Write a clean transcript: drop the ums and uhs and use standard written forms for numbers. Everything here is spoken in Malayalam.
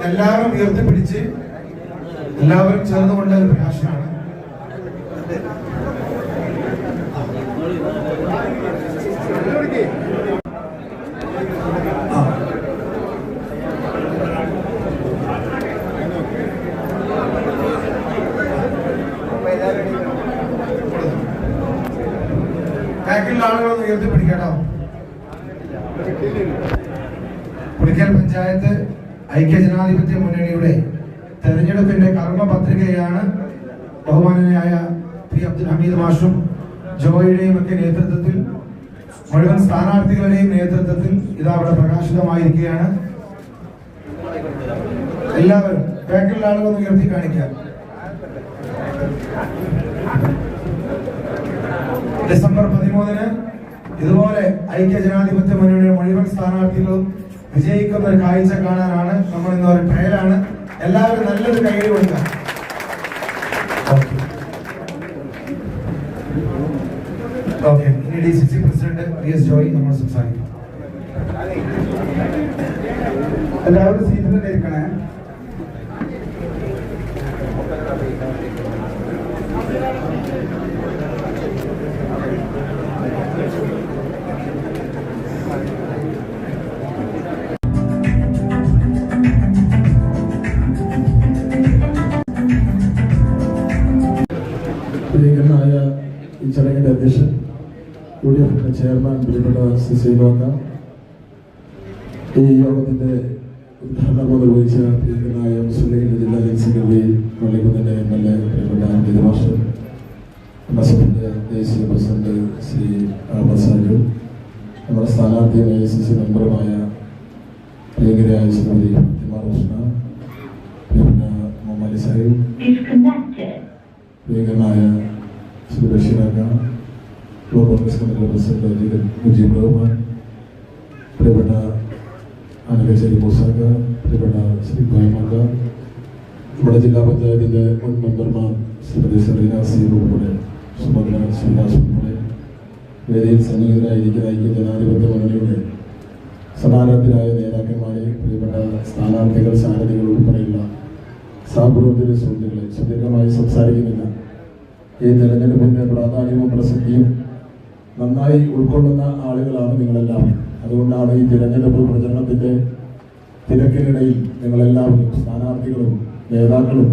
എല്ലാവരും ഉയർത്തിപ്പിടിച്ച് എല്ലാവരും ചേർന്നുകൊണ്ട ഒരു പ്രകാശനാണ്. ബാക്കിലുള്ള ആളുകളൊന്ന് ഉയർത്തിപ്പിടിക്കട്ടോ. പുളിക്കൽ പഞ്ചായത്ത് ഐക്യജനാധിപത്യ മുന്നണിയുടെ തെരഞ്ഞെടുപ്പിന്റെ കർമ്മപത്രികയാണ് ബഹുമാനനായ പി അബ്ദുൽ ഹമീദ് മാഷും ജോയിയുടെയും ഒക്കെ നേതൃത്വത്തിൽ, മുഴുവൻ സ്ഥാനാർത്ഥികളുടെയും നേതൃത്വത്തിൽ ഇത് അവിടെ പ്രകാശിതമായിരിക്കുകയാണ്. എല്ലാവരും ബാക്കിലുള്ള ആളുകളൊന്ന് ഉയർത്തി കാണിക്കാം. ഡിസംബർ 13-ന് ഇതുപോലെ ഐക്യജനാധിപത്യ മുന്നണിയുടെ മുഴുവൻ സ്ഥാനാർത്ഥികളും വിജയിക്കുന്ന ഒരു കാഴ്ച കാണാനാണ് നമ്മൾ ഇന്ന് ഒരു ട്രയലാണ്. എല്ലാവരും നല്ലൊരു കൈയ്യടി കൊടുക്കാം. ഓക്കെ, ഇനി DCC പ്രസിഡന്റ് PS ജോയ് നമ്മൾ സംസാരിക്കും. എല്ലാവരും സീറ്റിൽ തന്നെ ഇരിക്കണേ. പ്രിയങ്കരനായ ഈ ചടങ്ങിന്റെ അധ്യക്ഷൻ UDF ചെയർമാൻ പ്രിയപ്പെട്ട സിസൈലോക്ക, ഈ യോഗത്തിന്റെ ഉദ്ഘാടനം നിർവഹിച്ച പ്രിയങ്കരനായ മുസ്ലിം ലീഗിന്റെ ജില്ലാ ജനറൽ സെക്രട്ടറി പള്ളിക്കുന്നിന്റെ MLA പ്രിയപ്പെട്ട ഹമീദ് മാഷ്, MSFന്റെ ദേശീയ പ്രസിഡന്റ് ശ്രീ അഹമ്മദ് സാജു, നമ്മുടെ സ്ഥാനാർത്ഥി AICC മെമ്പറുമായ പ്രിയങ്കരയായ ശ്രീമതി ഫാത്തിമ റോഷ്ന, പ്രിയപ്പെട്ട മുഹമ്മദ് സാഹിബ്, പ്രിയങ്കരനായ ശ്രീ ബഷീറാക്ക, കോൺഗ്രസ് കമ്മിറ്റി പ്രസിഡന്റ് മുജീബ് റഹ്മാൻ, പ്രിയപ്പെട്ട അനകശ്ശേരി മൂസാക്ക, പ്രിയപ്പെട്ട ശ്രീ ഭയമാക്ക, നമ്മുടെ ജില്ലാ പഞ്ചായത്തിന്റെ മുൻ മെമ്പർമാർ ശ്രീമതി സെറീന സീബ് ഉൾപ്പെടെ, സുഭദ്ര ശ്രീദാസ് ഉൾപ്പെടെ വേദിയിൽ സന്നിഹിതരായിരിക്കുന്ന ഐക്യജനാധിപത്യ മുന്നണിയുടെ സമാനത്തിലായ നേതാക്കന്മാരെ, പ്രിയപ്പെട്ട സ്ഥാനാർത്ഥികൾ, സാരഥികൾ ഉൾപ്പെടെയുള്ള സഹപ്രവർത്തക സുഹൃത്തുക്കളെ, സുദീർഘമായി സംസാരിക്കുന്നില്ല. ഈ തെരഞ്ഞെടുപ്പിന്റെ പ്രാധാന്യവും പ്രസക്തിയും നന്നായി ഉൾക്കൊള്ളുന്ന ആളുകളാണ് നിങ്ങളെല്ലാം. അതുകൊണ്ടാണ് ഈ തിരഞ്ഞെടുപ്പ് പ്രചരണത്തിന്റെ തിരക്കിനിടയിൽ നിങ്ങളെല്ലാവരും, സ്ഥാനാർത്ഥികളും നേതാക്കളും